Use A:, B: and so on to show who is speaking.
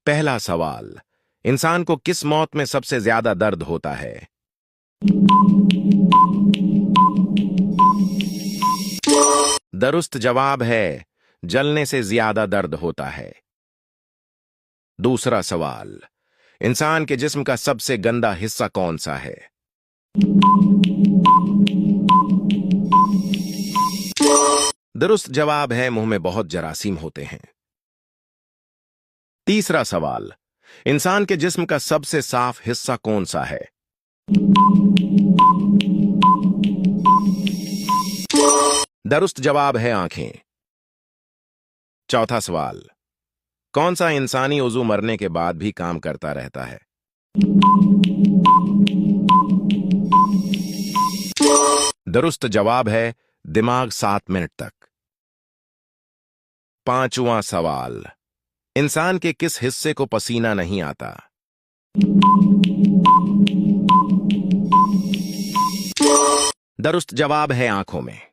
A: पहला सवाल, इंसान को किस मौत में सबसे ज्यादा दर्द होता है? दुरुस्त जवाब है, जलने से ज्यादा दर्द होता है। दूसरा सवाल, इंसान के जिस्म का सबसे गंदा हिस्सा कौन सा है? दुरुस्त जवाब है, मुंह में बहुत जरासीम होते हैं। तीसरा सवाल, इंसान के जिस्म का सबसे साफ हिस्सा कौन सा है? दुरुस्त जवाब है, आंखें। चौथा सवाल, कौन सा इंसानी उज़ू मरने के बाद भी काम करता रहता है? दुरुस्त जवाब है, दिमाग 7 मिनट तक। पांचवां सवाल, इंसान के किस हिस्से को पसीना नहीं आता? दुरुस्त जवाब है, आंखों में।